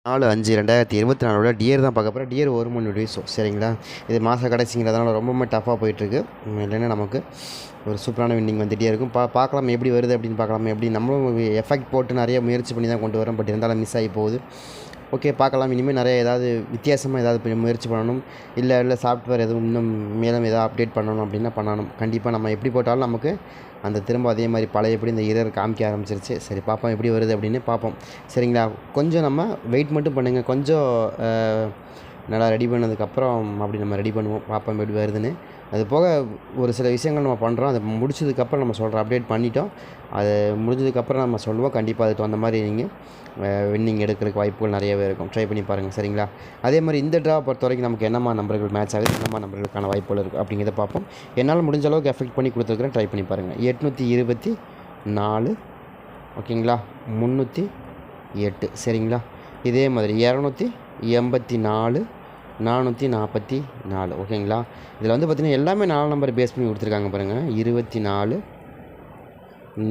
4/5/2024 dear தான் பார்க்க போகிறோம். டியர் 1 மணி வீடியோ சரிங்களா. இது மாத கடைசிங்கிறதுனால ரொம்பவுமே டஃப்பாக போயிட்டுருக்கு. இல்லைன்னா நமக்கு ஒரு சூப்பரான வின்னிங் வந்துகிட்டே இருக்கும். பார்க்கலாம் எப்படி வருது அப்படின்னு பார்க்கலாம். எப்படி நம்மளும் எஃபெக்ட் போட்டு நிறைய முயற்சி பண்ணி தான் கொண்டு வரோம். பட் இருந்தாலும் மிஸ் ஆகி போகுது. ஓகே, பார்க்கலாம். இனிமேல் நிறைய ஏதாவது வித்தியாசமாக ஏதாவது முயற்சி பண்ணணும். இல்லை சாஃப்ட்வேர் எதுவும் இன்னும் மேலும் ஏதாவது அப்டேட் பண்ணணும் அப்படின்னா பண்ணணும். கண்டிப்பாக நம்ம எப்படி போட்டாலும் நமக்கு அந்த திரும்ப அதே மாதிரி பழையபடி இந்த இரர் காமிக்க ஆரம்பிச்சிருச்சு. சரி, பார்ப்போம் எப்படி வருது அப்படின்னு பார்ப்போம். சரிங்களா. கொஞ்சம் நம்ம வெயிட் மட்டும் பண்ணுங்கள். கொஞ்சம் நல்லா ரெடி பண்ணதுக்கப்புறம் அப்படி நம்ம ரெடி பண்ணுவோம். பார்ப்போம் எப்படி வருதுன்னு. அது போக ஒரு சில விஷயங்கள் நம்ம பண்ணுறோம். அதை முடிச்சதுக்கப்புறம் நம்ம சொல்கிறோம். அப்டேட் பண்ணிட்டோம். அது முடிஞ்சதுக்கப்புறம் நம்ம சொல்லுவோம். கண்டிப்பாக அதுக்கு தகுந்த மாதிரி நீங்கள் வின்னிங் எடுக்கிறதுக்கு வாய்ப்புகள் நிறையவே இருக்கும். ட்ரை பண்ணி பாருங்கள். சரிங்களா. அதே மாதிரி இந்த ட்ரா பொறுத்த வரைக்கும் நமக்கு என்னமா நம்பர்கள் மேட்ச் ஆகுது, என்னமா நம்பர்களுக்கான வாய்ப்புகள் இருக்குது அப்படிங்கிறத பார்ப்போம். என்னால் முடிஞ்ச அளவுக்கு எஃபெக்ட் பண்ணி கொடுத்துருக்குறேன். ட்ரை பண்ணி பாருங்கள். 824 ஓகேங்களா. 308 சரிங்களா. இதே மாதிரி 284 444 ஓகேங்களா. இதில் வந்து பார்த்திங்கன்னா எல்லாமே 4 நம்பர் பேஸ் பண்ணி கொடுத்துருக்காங்க பாருங்கள். 24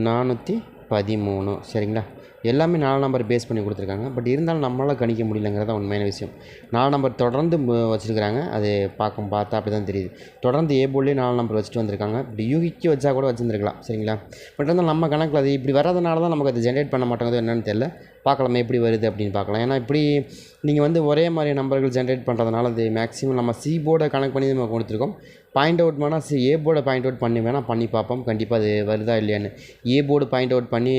413 சரிங்களா. எல்லாமே 4 நம்பர் பேஸ் பண்ணி கொடுத்துருக்காங்க. பட் இருந்தாலும் நம்மளால் கணிக்க முடியலங்கிறது தான் உண்மையான விஷயம். 4 நம்பர் தொடர்ந்து வச்சுருக்காங்க. அது பார்த்தா அப்படி தான் தெரியுது. தொடர்ந்து போர்ட்லேயே 4 நம்பர் வச்சுட்டு வந்திருக்காங்க. இப்படி யூகிக்கு வச்சா கூட வச்சுருந்துருக்கலாம். சரிங்களா. பட் இருந்தாலும் நம்ம கணக்கில் அது இப்படி வராதனால தான் நமக்கு அது ஜென்ரேட் பண்ண மாட்டேங்குது என்னன்னு தெரியல. பார்க்கலாம் எப்படி வருது அப்படின்னு பார்க்கலாம். ஏன்னா இப்படி நீங்கள் வந்து ஒரே மாதிரி நம்பர்கள் ஜென்ரேட் பண்ணுறதுனால அது மேக்ஸிமம் நம்ம சி போர்டை கனெக்ட் பண்ணி நம்ம கொடுத்துருக்கோம். பாயிண்ட் அவுட் பண்ணால் போர்டை பாயிண்ட் அவுட் பண்ணி வேணால் பண்ணி பார்ப்போம். கண்டிப்பாக அது வருதா இல்லையான்னு போர்டு பாயிண்ட் அவுட் பண்ணி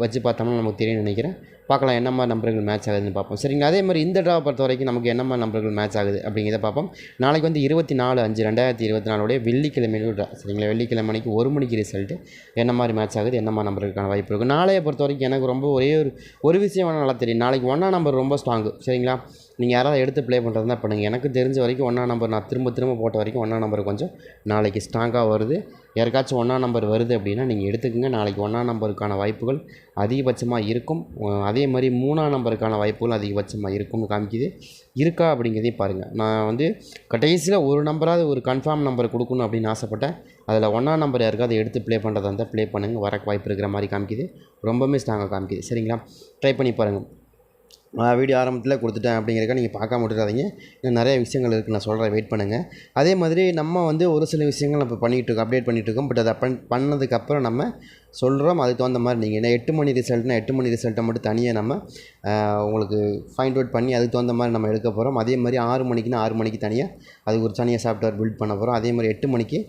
வச்சு பார்த்தோம்னா நமக்கு தெரியும்னு நினைக்கிறேன். பார்க்கலாம் என்ன மாதிரி நம்பர்கள் மேட்ச் ஆகுதுன்னு பார்ப்போம். சரிங்களா. அதே மாதிரி இந்த ட்ரா பொறுத்த வரைக்கும் நமக்கு என்ன மாதிரி நம்பர்கள் மேட்ச் ஆகுது அப்படிங்கிறத பார்ப்போம். நாளைக்கு வந்து 24/5/2024 வெள்ளிக்கிழமை ட்ரா. சரிங்களா. வெள்ளிக்கிழமை மணிக்கு 1 மணிக்கு ரிசல்ட்டு என்ன மாதிரி மேட்ச் ஆகுது, என்ன மாதிரி நம்பர்களுக்கான வாய்ப்பு இருக்குது. நாளையை பொறுத்த வரைக்கும் எனக்கு ரொம்ப ஒரு விஷயம் வேணால் நல்லா தெரியும். நாளைக்கு 1ஆம் நம்பர் ரொம்ப ஸ்ட்ராங்கு. சரிங்களா. நீங்கள் யாராவது எடுத்து ப்ளே பண்ணுறது தான் பண்ணுங்கள். எனக்கு தெரிஞ்ச வரைக்கும் 1ஆம் நம்பர் நான் திரும்ப போட்ட வரைக்கும் 1ஆம் நம்பர் கொஞ்சம் நாளைக்கு ஸ்ட்ராங்காக வருது. யாருக்காச்சும் 1ஆம் நம்பர் வருது அப்படின்னா நீங்கள் எடுத்துக்கோங்க. நாளைக்கு 1ஆம் நம்பருக்கான வாய்ப்புகள் அதிகபட்சமாக இருக்கும். அதே மாதிரி 3ஆம் நம்பருக்கான வாய்ப்புகள் அதிகபட்சமாக இருக்கும்னு காமிக்குது. இருக்கா அப்படிங்கிறதையும் பாருங்கள். நான் வந்து கடைசியில் ஒரு நம்பராவது ஒரு கன்ஃபார்ம் நம்பர் கொடுக்கணும் அப்படின்னு ஆசைப்பட்டேன். அதில் 1ஆம் நம்பர் யாருக்காவது எடுத்து ப்ளே பண்ணுறதா இருந்தால் ப்ளே பண்ணுங்கள். வரக்கு வாய்ப்பு இருக்கிற மாதிரி காமிக்குது. ரொம்பவுமே ஸ்ட்ராங்காக காமிக்குது. சரிங்களா. ட்ரை பண்ணி பாருங்கள். வீடியோ ஆரம்பத்தில் கொடுத்துட்டேன் அப்படிங்கிறக்க நீங்கள் பார்க்காம விட்டுறாதீங்க. இன்னும் நிறைய விஷயங்கள் இருக்குது, நான் சொல்கிறேன். வெயிட் பண்ணுங்கள். அதே மாதிரி நம்ம வந்து ஒரு சில விஷயங்கள் நம்ம பண்ணிகிட்ருக்கோம், அப்டேட் பண்ணிகிட்ருக்கோம். பட் அதை பண்ணதுக்கப்புறம் நம்ம சொல்கிறோம். அதுக்கு தகுந்த மாதிரி நீங்கள் என்ன 8 மணி ரிசல்ட்னா 8 மணி ரிசல்ட்டை மட்டும் தனியாக நம்ம உங்களுக்கு ஃபைண்ட் அவுட் பண்ணி அதுக்கு தகுந்த மாதிரி நம்ம எடுக்க போகிறோம். அதே மாதிரி 6 மணிக்குன்னா 6 மணிக்கு தனியாக அதுக்கு ஒரு தனியாக சாஃப்ட்வேர் பில்ட் பண்ண போகிறோம். அதே மாதிரி 8 மணிக்கு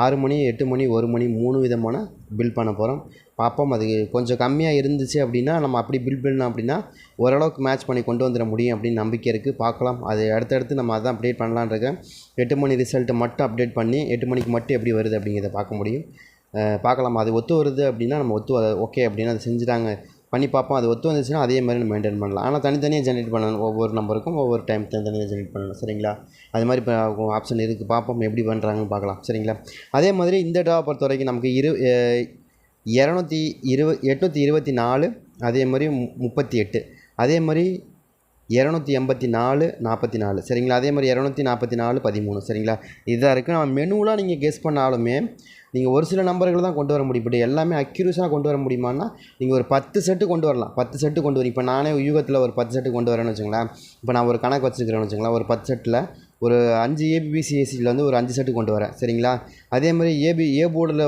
6 மணி 8 மணி 1 மணி 3 விதமான பில்ட் பண்ண போகிறோம். பார்ப்போம். அது கொஞ்சம் கம்மியாக இருந்துச்சு அப்படின்னா நம்ம அப்படி பில்ட் பண்ணோம் அப்படின்னா ஓரளவுக்கு மேட்ச் பண்ணி கொண்டு வந்துட முடியும் அப்படின்னு நம்பிக்கை இருக்குது. பார்க்கலாம். அது அடுத்தடுத்து நம்ம அதான் அப்டேட் பண்ணலான்னு இருக்கேன். 8 மணி ரிசல்ட்டை மட்டும் அப்டேட் பண்ணி 8 மணிக்கு மட்டும் எப்படி வருது அப்படிங்கிறத பார்க்க முடியும். பார்க்கலாம். அது ஒத்து வருது அப்படின்னா நம்ம ஓகே அப்படின்னா அதை செஞ்சுட்டாங்க பண்ணி பார்ப்போம். அது ஒத்து வந்துச்சுன்னா அதே மாதிரி நம்ம மெயின்டைன் பண்ணலாம். ஆனால் தனித்தனியாக ஜென்ரேட் பண்ணணும். ஒவ்வொரு நம்பருக்கும் ஒவ்வொரு டைம் தனித்தனியாக ஜென்ரேட் பண்ணணும். சரிங்களா. அது மாதிரி இப்போ ஆப்ஷன் இருக்குது. பார்ப்போம் எப்படி பண்ணுறாங்கன்னு பார்க்கலாம். சரிங்களா. அதே மாதிரி இந்த ட்ரா பொறுத்த வரைக்கும் நமக்கு 824 அதே மாதிரி 38 அதே மாதிரி 284 44 சரிங்களா. அதே மாதிரி 244 13 சரிங்களா. இதாக இருக்குது. நம்ம மெனுவெலாம் நீங்கள் கெஸ் பண்ணாலுமே நீங்கள் ஒரு சில நம்பர்கள் தான் கொண்டு வர முடியும். இப்படி எல்லாமே அக்யூரஸாக கொண்டு வர முடியுமான்னா நீங்கள் ஒரு 10 செட்டு கொண்டு வரலாம். 10 செட்டு கொண்டு வரீங்க. இப்போ நானே யூகத்தில் ஒரு 10 செட்டு கொண்டு வரேன்னு வச்சுங்களேன். இப்போ நான் ஒரு கணக்கு வச்சுருக்கிறேன்னு வச்சுங்களேன். ஒரு 10 செட்டில் ஒரு 5 ஏபிபிசிஎஸ்சியில் வந்து ஒரு 5 செட்டு கொண்டு வரேன். சரிங்களா. அதே மாதிரி போர்டில்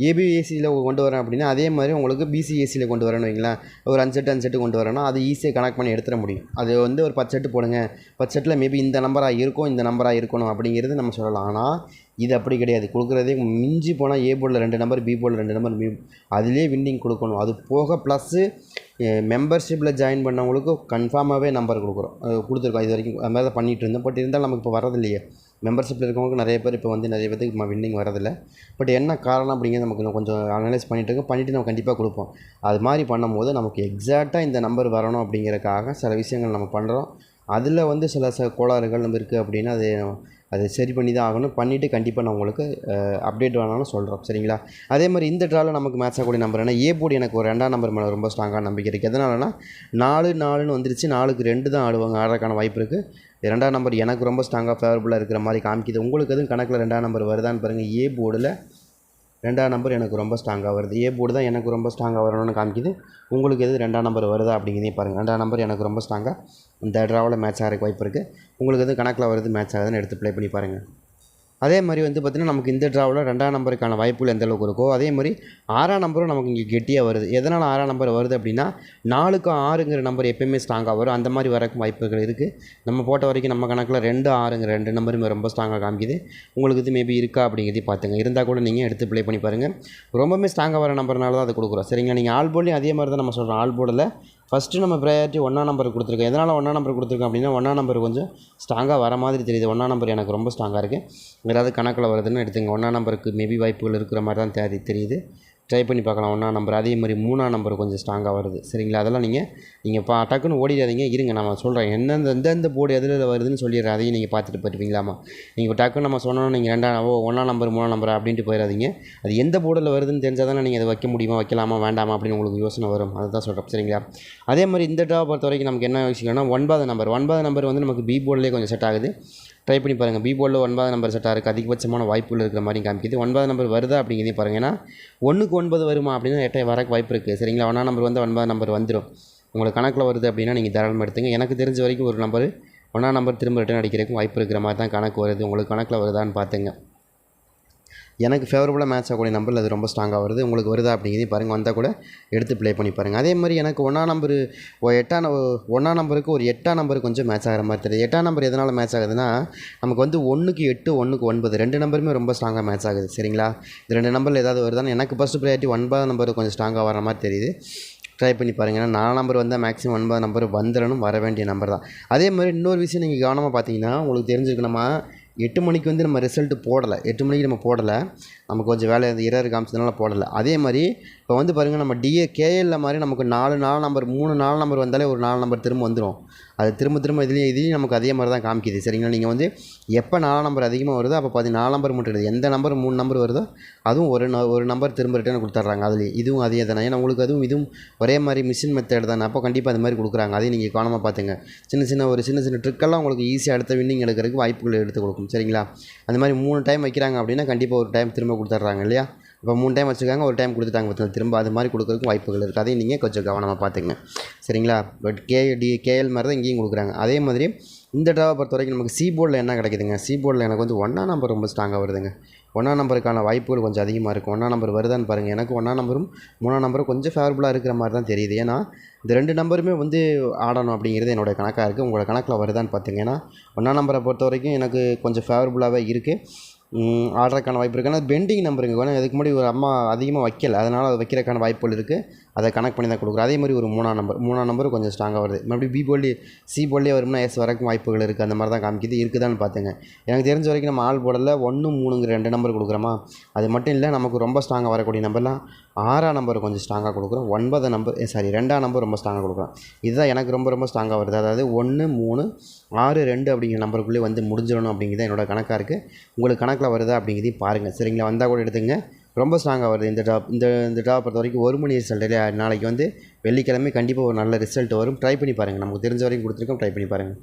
ஏபிஏசியில் கொண்டு வரேன் அப்படின்னா அதே மாதிரி உங்களுக்கு பிசிஏசியில் கொண்டு வரேன்னு வைங்களேன். ஒரு 5 செட்டு கொண்டு வரேன்னா அது ஈஸியாக கனெக்ட் பண்ணி எடுத்துட முடியும். அது வந்து ஒரு 10 செட்டு போடுங்க. 10 செட்டில் மேபி இந்த நம்பராக இருக்கும், இந்த நம்பராக இருக்கணும் அப்படிங்கிறது நம்ம சொல்லலாம். ஆனால் இது அப்படி கிடையாது. கொடுக்குறதே மிஞ்சி போனால் போர்டில் 2 நம்பர், போர்டில் 2 நம்பர், அதுலேயே வின்னிங் கொடுக்கணும். அது போக ப்ளஸ்ஸு மெம்பர்ஷிப்பில் ஜாயின் பண்ணவங்களுக்கு கன்ஃபார்மாகவே நம்பர் கொடுத்துருக்கோம். இது வரைக்கும் அது மாதிரி தான் பண்ணிகிட்டு இருந்தோம். பட் இருந்தாலும் நமக்கு இப்போ வரதில்லையே. மெம்பர்ஷிப்பில் இருக்கவங்களுக்கு நிறைய பேர் இப்போ வந்து நிறைய பேருக்கு வின்னிங் வரதில்லை. பட் என்ன காரணம் அப்படிங்கிறது நமக்கு கொஞ்சம் அனலைஸ் பண்ணிவிட்டு நம்ம கண்டிப்பாக கொடுப்போம். அது மாதிரி பண்ணும்போது நமக்கு எக்ஸாக்டாக இந்த நம்பர் வரணும் அப்படிங்கிறதுக்காக சில விஷயங்கள் நம்ம பண்ணுறோம். அதில் வந்து சில கோளாறுகள் நம்ம இருக்குது அப்படின்னா அது சரி பண்ணி தான் ஆகணும். பண்ணிவிட்டு கண்டிப்பாக நான் உங்களுக்கு அப்டேட் வேணாலும் சொல்கிறோம். சரிங்களா. அதே மாதிரி இந்த ட்ராவில் நமக்கு மேட்ச் ஆகக்கூடிய நம்பர் என்ன போர்டு எனக்கு ஒரு 2ஆம் நம்பர் மேலே ரொம்ப ஸ்ட்ராங்காக நம்பிக்கை இருக்குது. எதனாலனா 4-4ன்னு வந்துருச்சு. 4க்கு 2 தான் ஆடுறதுக்கான வாய்ப்பு இருக்குது. 2ஆம் நம்பர் எனக்கு ரொம்ப ஸ்ட்ராங்காக ஃபேவரபுளாக இருக்கிற மாதிரி காமிக்குது. உங்களுக்கு எதுவும் கணக்கில் 2ஆம் நம்பர் வருதான்னு பாருங்கள். போர்டில் 2ஆம் நம்பர் எனக்கு ரொம்ப ஸ்ட்ராங்காக வருது. ஏ போர்டு தான் எனக்கு ரொம்ப ஸ்ட்ராங்காக வரணும்னு காமிக்குது. உங்களுக்கு எது 2ஆம் நம்பர் வருதா அப்படிங்கிறதையும் பாருங்கள். 2ஆம் நம்பர் எனக்கு ரொம்ப ஸ்ட்ராங்காக இந்த ட்ராவில் மேட்ச் ஆகிறதுக்கு வாய்ப்பு இருக்குது. உங்களுக்கு எது கணக்கில் வருது மேட்ச் ஆகுதுன்னு எடுத்து ப்ளே பண்ணி பாருங்கள். அதே மாதிரி பார்த்திங்கன்னா நமக்கு இந்த ட்ராவில் 2ஆம் நம்பருக்கான வாய்ப்புகள் எந்த அளவுக்கு இருக்கோ அதே மாதிரி 6ஆம் நம்பரும் நமக்கு இங்கே கெட்டியாக வருது. எதனால் 6ஆம் நம்பர் வருது அப்படின்னா 4க்கு 6ங்கிற நம்பர் எப்போயுமே ஸ்ட்ராங்காக வரும். அந்த மாதிரி வரக்கும் வாய்ப்புகள் இருக்குது. நம்ம போட்ட வரைக்கும் நம்ம கணக்கில் 2, 6ங்கிற 2 நம்பருமே ரொம்ப ஸ்ட்ராங்காக காமிக்குது. உங்களுக்கு இது மேபி இருக்கா அப்படிங்கிறதையும் பார்த்துங்க. இருந்தால் கூட நீங்கள் எடுத்து ப்ளே பண்ணி பாருங்கள். ரொம்பவுமே ஸ்ட்ராங்காக வர நம்பர்னால தான் அது கொடுக்குறோம். சரிங்களா? நீங்கள் ஆல் போர்ட்லேயும் அதே மாதிரி தான் நம்ம சொல்கிறோம். ஆல் போர்டில் ஃபஸ்ட்டு நம்ம ப்ரையாரிட்டி 1ஆம் நம்பர் கொடுத்துருக்கோம். எதனால் 1ஆம் நம்பர் கொடுத்துருக்கோம் அப்படின்னா 1ஆம் நம்பர் கொஞ்சம் ஸ்ட்ராங்காக வர மாதிரி தெரியுது. 1ஆம் நம்பர் எனக்கு ரொம்ப ஸ்ட்ராங்காக இருக்குது. ஏதாவது கணக்கில் வருதுன்னு எடுத்துங்க. 1ஆம் நம்பருக்கு மேபி வாய்ப்புகள் இருக்கிற மாதிரி தான் தெரியுது. ட்ரை பண்ணி பார்க்கலாம் 1ஆம் நம்பர். அதே மாதிரி 3ஆம் நம்பர் கொஞ்சம் ஸ்ட்ராங்காக வருது. சரிங்களா? அதெல்லாம் நீங்கள் டக்குன்னு ஓடிடாதீங்க. இருங்க நான் சொல்கிறேன் எந்தெந்த போர்டு எதில் வருதுன்னு சொல்லிடுறேன். அதையும் நீங்கள் பார்த்துட்டு போயிருப்பீங்களாமா. நீங்கள் டக்குன்னு நம்ம சொன்னோன்னா நீங்கள் 1ஆம் நம்பர் 3ஆம் நம்பர் அப்படின்ட்டு போயிடாதீங்க. அது எந்த போர்டில் வருதுன்னு தெரிஞ்சால் தானே நீங்கள் அதை வைக்க முடியுமா வைக்கலாமா வேண்டாமா அப்படின்னு உங்களுக்கு யோசனை வரும். அதுதான் சொல்கிறேன். சரிங்களா? அதே மாதிரி இந்த ட்ராவை பொறுத்த வரைக்கும் நமக்கு என்ன விஷயம்னா 9ஆம் நம்பர் நமக்கு பி போர்டிலே கொஞ்சம் செட் ஆகுது. ட்ரை பண்ணி பாருங்கள். பி போர்டில் 9ஆம் நம்பர் செட்டாக இருக்குது. அதிகபட்சமான வாய்ப்புகள் இருக்கிற மாதிரி காமிக்குது. 9ஆம் நம்பர் வருதா அப்படிங்கிறதையும் பாருங்கள். ஏன்னா 1க்கு 9 வருமா அப்படின்னா 8 வரக்கு வாய்ப்பு இருக்குது. சரிங்களா? 1ஆம் நம்பர் 9ஆம் நம்பர் வந்துடும். உங்களுக்கு கணக்கில் வருது அப்படின்னா நீங்கள் தாராளமாக எடுத்துங்க. எனக்கு தெரிஞ்ச வரைக்கும் ஒரு நம்பர் 1ஆம் நம்பர் திரும்ப ரிட்டர்ன் அடிக்கிறதுக்கும் வாய்ப்பு இருக்கிற மாதிரி தான் கணக்கு வருது. உங்களுக்கு கணக்கில் வருதான்னு பார்த்துங்க. எனக்கு ஃபேவரபுளாக மேட்ச் ஆகக்கூடிய நம்பரில் அது ரொம்ப ஸ்ட்ராங்காக வருது. உங்களுக்கு வருதா அப்படிங்கிறதையும் பாருங்கள். வந்தால் கூட எடுத்து ப்ளே பண்ணி பாருங்கள். அதே மாதிரி எனக்கு 1ஆம் நம்பர் 1ஆம் நம்பருக்கு ஒரு 8ஆம் நம்பர் கொஞ்சம் மேட்ச் ஆகிற மாதிரி தெரியுது. 8ஆம் நம்பர் எதனால் மேட்ச் ஆகுதுன்னா நமக்கு 1க்கு 8, 1க்கு 9 2 நம்பருமே ரொம்ப ஸ்ட்ராங்காக மேட்ச் ஆகுது. சரிங்களா? இந்த 2 நம்பரில் ஏதாவது வருதான்னு எனக்கு ஃபஸ்ட்டு ப்ரையாரிட்டி 9ஆம் நம்பர் கொஞ்சம் ஸ்ட்ராங்காக வர மாதிரி தெரியுது. ட்ரை பண்ணி பாருங்கள். ஏன்னா 4ஆம் நம்பர் வந்தால் மேக்ஸிமம் 9ஆம் நம்பர் வந்துடணும். வர வேண்டிய நம்பர் தான். அதே மாதிரி இன்னொரு விஷயம் நீங்கள் கவனமாக பார்த்தீங்கன்னா உங்களுக்கு தெரிஞ்சுருக்கு. நம்ம 8 மணிக்கு நம்ம ரிசல்ட்டு போடலை. 8 மணிக்கு நம்ம போடலை. நமக்கு கொஞ்சம் வேலை இரர் காமிச்சதுனால போடலை. அதே மாதிரி இப்போ பாருங்கள் நம்ம கேஎல்ல மாதிரி நமக்கு 4 நம்பர் 3 நம்பர் வந்தாலே ஒரு 4 நம்பர் திரும்ப வந்துடும். அது திரும்ப இதுலேயும் நமக்கு அதே மாதிரி தான் காமிக்குது. சரிங்களா? நீங்கள் எப்போ 4ஆம் நம்பர் அதிகமாக வருதோ அப்போ 4 நம்பர் மட்டும் இல்லை. எந்த நம்பர் 3 நம்பர் வருதோ அதுவும் ஒரு நம்பர் திரும்ப ரிட்டர்ன் கொடுத்துட்றாங்க. அதுலேயும் இதுவும் அதே தானே. ஏன்னா உங்களுக்கு இதுவும் ஒரே மாதிரி மிஷின் மெத்தட் தானே. அப்போ கண்டிப்பாக அது மாதிரி கொடுக்குறாங்க. அதையும் நீங்கள் கவனமாக பார்த்துங்க. சின்ன ட்ரிக்கெல்லாம் உங்களுக்கு ஈஸியாக அடுத்த வின்னிங் எடுக்கிறதுக்கு வாய்ப்புகள் எடுத்து கொடுக்கும். சரிங்களா? அந்த மாதிரி 3 டைம் வைக்கிறாங்க அப்படின்னா கண்டிப்பாக ஒரு டைம் திரும்ப கொடுத்துட்றாங்க இல்லையா? இப்போ 3 டைம் வச்சுருக்காங்க, ஒரு டைம் கொடுத்துட்டாங்க. திரும்ப அது மாதிரி கொடுக்குறதுக்கும் வாய்ப்புகள் இருக்குது. அதையும் நீங்கள் கொஞ்சம் கவனமாக பார்த்துங்க. சரிங்களா? பட் கேஎல் மாதிரி தான் இங்கேயும் கொடுக்குறாங்க. அதே மாதிரி இந்த ட்ராவை பொறுத்த வரைக்கும் நமக்கு சி போர்டில் என்ன கிடைக்குதுங்க? சி போர்டில் எனக்கு 1ஆம் நம்பர் ரொம்ப ஸ்ட்ராங்காக வருதுங்க. 1ஆம் நம்பருக்கான வாய்ப்புகள் கொஞ்சம் அதிகமாக இருக்குது. 1ஆம் நம்பர் வருதான்னு பாருங்கள். எனக்கு 1ஆம் நம்பரும் 3ஆம் நம்பரும் கொஞ்சம் ஃபேவரபுளாக இருக்கிற மாதிரி தான் தெரியுது. ஏன்னா இந்த 2 நம்பருமே ஆடணும் அப்படிங்கிறது என்னோடய கணக்காக இருக்குது. உங்களோட கணக்கில் வருதான்னு பார்த்துங்க. ஏன்னா 1ஆம் நம்பரை பொறுத்த வரைக்கும் எனக்கு கொஞ்சம் ஃபேவரபுளாகவே இருக்குது. ஆடுறதுக்கான வாய்ப்பு இருக்குது. ஆனால் பெண்டிங் நம்பருங்க. ஏன்னா இதுக்கு முன்னாடி ஒரு அம்மா அதிகமாக வைக்கல. அதனால் அது வைக்கிறதுக்கான வாய்ப்புகள் இருக்குது. அதை கனெக்ட் பண்ணி தான் கொடுக்குறோம். அதே மாதிரி ஒரு 3ஆம் நம்பர் கொஞ்சம் ஸ்ட்ராங்காக வருது. மறுபடியும் சி போர்ட்லேயே வரும்னா எஸ் வரக்கும் வாய்ப்புகள் இருக்குது. அந்த மாதிரி தான் காமிக்குது. இருக்குதான்னு பார்த்துங்க. எனக்கு தெரிஞ்ச வரைக்கும் நம்ம ஆல் போர்டில் 1, 3ங்கிற 2 நம்பர் கொடுக்குறோமா. அது மட்டும் இல்லை நமக்கு ரொம்ப ஸ்ட்ராங்காக வரக்கூடிய நம்பர்லாம் 6ஆம் நம்பர் கொஞ்சம் ஸ்ட்ராங்காக கொடுக்குறோம். 2ஆம் நம்பர் ரொம்ப ஸ்ட்ராங்காக கொடுக்குறோம். இதுதான் எனக்கு ரொம்ப ஸ்ட்ராங்காக வருது. அதாவது 1, 3, 6, 2 அப்படிங்கிற நம்பருக்குள்ளே முடிஞ்சிடணும் அப்படிங்கிறது என்னோடய கணக்காக இருக்குது. உங்களுக்கு கணக்கில் வருதா அப்படிங்கிறதையும் பாருங்கள். சரிங்களா? வந்தால் கூட எடுத்துங்க. ரொம்ப ஸ்ட்ராங்காக வருது இந்த ட்ராப் பொறுத்த வரைக்கும் 1 மணி ரிசல்ட் இல்லையா? நாளைக்கு வெள்ளிக்கிழமை கண்டிப்பாக ஒரு நல்ல ரிசல்ட் வரும். ட்ரை பண்ணி பாருங்கள். நமக்கு தெரிஞ்ச வரைக்கும் கொடுத்துருக்கோம். ட்ரை பண்ணி பாருங்கள்.